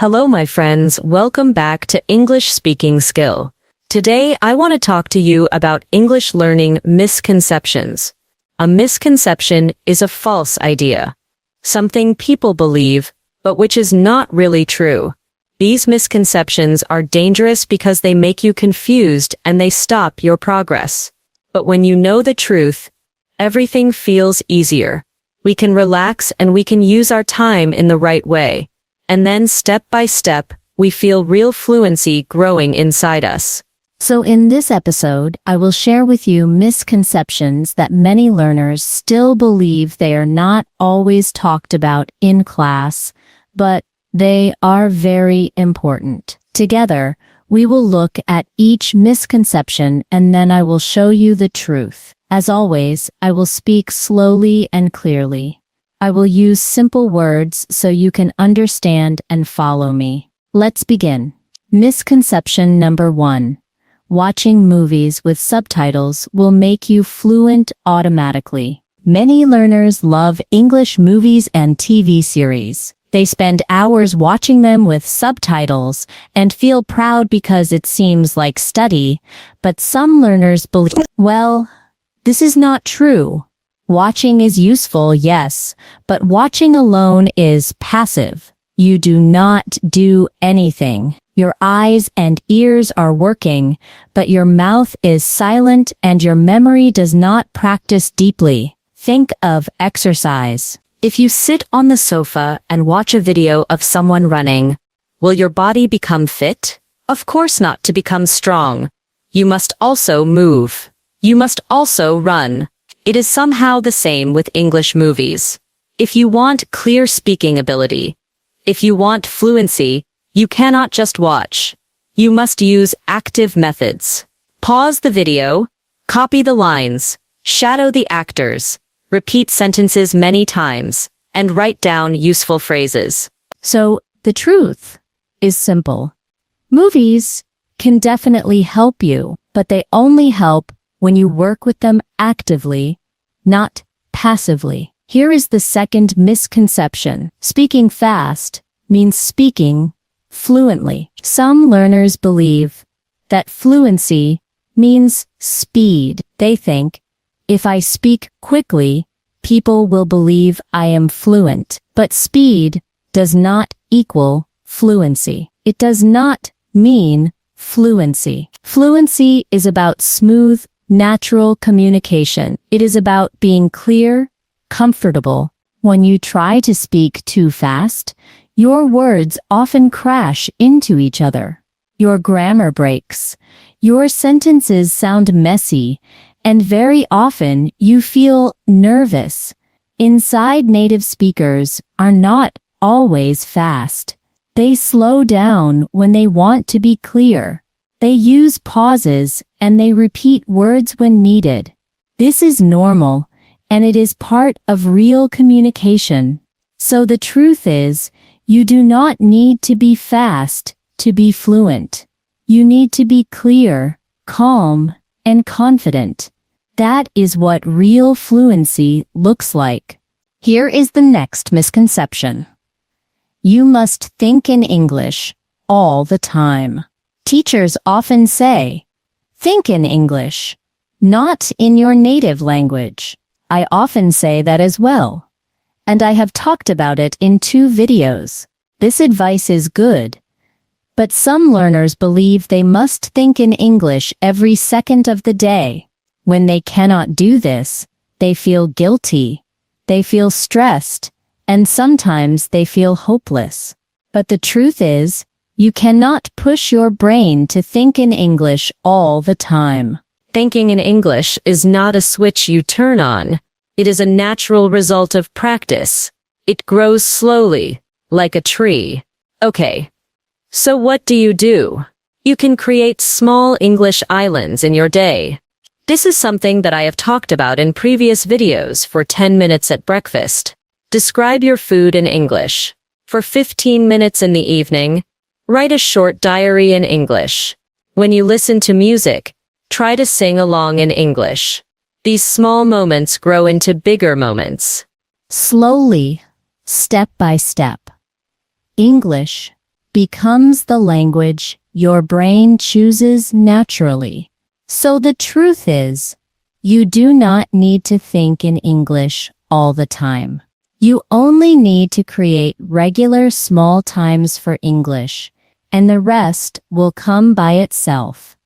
Hello, my friends. Welcome back to English Speaking Skill. Today, I want to talk to you about English learning misconceptions. A misconception is a false idea, something people believe, but which is not really true. These misconceptions are dangerous because they make you confused and they stop your progress. But when you know the truth, everything feels easier. We can relax and we can use our time in the right way. And then step by step, we feel real fluency growing inside us. So in this episode, I will share with you misconceptions that many learners still believe they are not always talked about in class, but they are very important. Together, we will look at each misconception and then I will show you the truth. As always, I will speak slowly and clearly. I will use simple words so you can understand and follow me. Let's begin. Misconception number 1. Watching movies with subtitles will make you fluent automatically. Many learners love English movies and TV series. They spend hours watching them with subtitles and feel proud because it seems like study, but some learners believe, well, this is not true. Watching is useful, yes, but watching alone is passive. You do not do anything. Your eyes and ears are working, but your mouth is silent and your memory does not practice deeply. Think of exercise. If you sit on the sofa and watch a video of someone running, will your body become fit? Of course not. To become strong, you must also move. You must also run. It is somehow the same with English movies. If you want clear speaking ability, if you want fluency, you cannot just watch. You must use active methods. Pause the video, copy the lines, shadow the actors, repeat sentences many times, and write down useful phrases. So, the truth is simple. Movies can definitely help you, but they only help when you work with them actively, not passively. Here is the second misconception. Speaking fast means speaking fluently. Some learners believe that fluency means speed. They think, if I speak quickly, people will believe I am fluent. But speed does not equal fluency. It does not mean fluency. Fluency is about smooth, natural communication. It is about being clear, comfortable. When you try to speak too fast, your words often crash into each other. Your grammar breaks. Your sentences sound messy, and very often you feel nervous. Inside native speakers are not always fast. They slow down when they want to be clear. They use pauses and they repeat words when needed. This is normal, and it is part of real communication. So the truth is, you do not need to be fast to be fluent. You need to be clear, calm, and confident. That is what real fluency looks like. Here is the next misconception. You must think in English all the time. Teachers often say, think in English, not in your native language. I often say that as well. And I have talked about it in 2 videos. This advice is good. But some learners believe they must think in English every second of the day. When they cannot do this, they feel guilty, they feel stressed, and sometimes they feel hopeless. But the truth is, you cannot push your brain to think in English all the time. Thinking in English is not a switch you turn on. It is a natural result of practice. It grows slowly, like a tree. Okay, so what do? You can create small English islands in your day. This is something that I have talked about in previous videos for 10 minutes at breakfast. Describe your food in English. For 15 minutes in the evening, write a short diary in English. When you listen to music, try to sing along in English. These small moments grow into bigger moments. Slowly, step by step. English becomes the language your brain chooses naturally. So the truth is, you do not need to think in English all the time. You only need to create regular small times for English, and the rest will come by itself.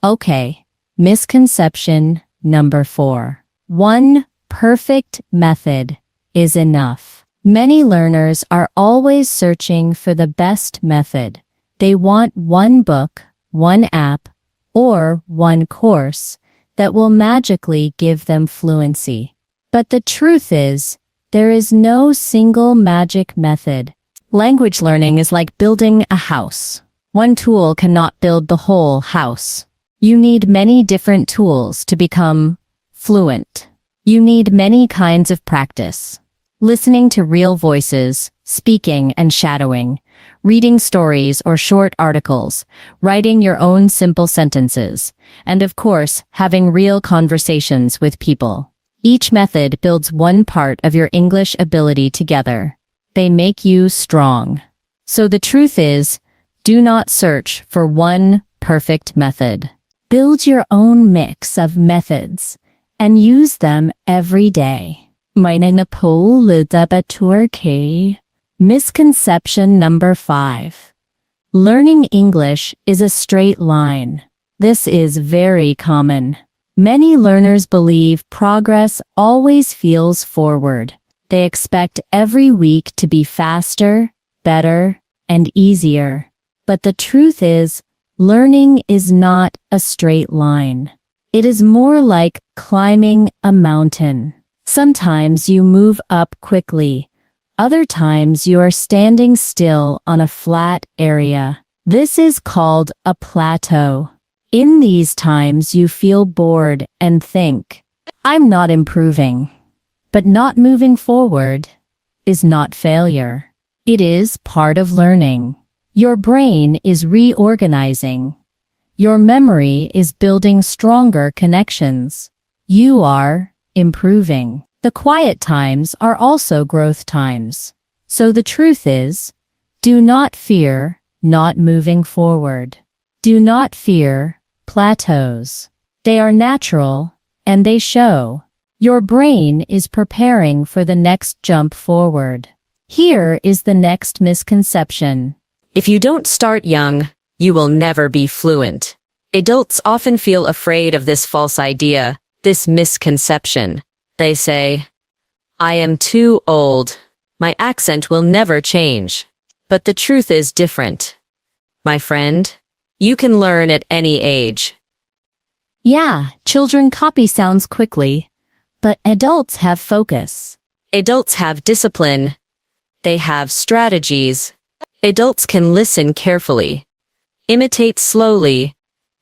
Okay, misconception number 4. One perfect method is enough. Many learners are always searching for the best method. They want one book, one app, or one course that will magically give them fluency. But the truth is, there is no single magic method. Language learning is like building a house. One tool cannot build the whole house. You need many different tools to become fluent. You need many kinds of practice. Listening to real voices, speaking and shadowing, reading stories or short articles, writing your own simple sentences, and of course, having real conversations with people. Each method builds one part of your English ability together. They make you strong. So the truth is, do not search for one perfect method. Build your own mix of methods and use them every day. Misconception number 5. Learning English is a straight line. This is very common. Many learners believe progress always feels forward. They expect every week to be faster, better, and easier. But the truth is, learning is not a straight line. It is more like climbing a mountain. Sometimes you move up quickly. Other times you are standing still on a flat area. This is called a plateau. In these times you feel bored and think, I'm not improving. But not moving forward is not failure. It is part of learning. Your brain is reorganizing. Your memory is building stronger connections. You are improving. The quiet times are also growth times. So the truth is, do not fear not moving forward. Do not fear plateaus. They are natural and they show. Your brain is preparing for the next jump forward. Here is the next misconception. If you don't start young, you will never be fluent. Adults often feel afraid of this false idea, this misconception. They say, I am too old. My accent will never change. But the truth is different. My friend, you can learn at any age. Yeah, children copy sounds quickly, but adults have focus. Adults have discipline. They have strategies. Adults can listen carefully, imitate slowly,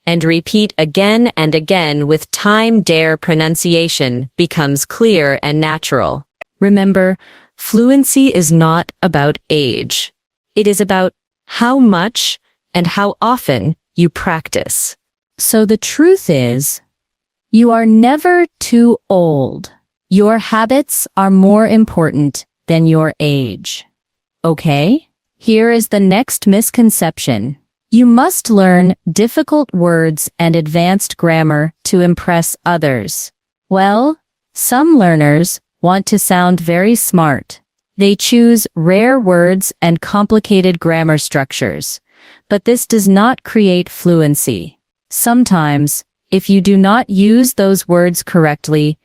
and repeat again and again. With time, their pronunciation becomes clear and natural. Remember, fluency is not about age. It is about how much and how often you practice. So the truth is, you are never too old. Your habits are more important than your age. Okay? Here is the next misconception. You must learn difficult words and advanced grammar to impress others. Well, some learners want to sound very smart. They choose rare words and complicated grammar structures. But this does not create fluency. Sometimes, if you do not use those words correctly,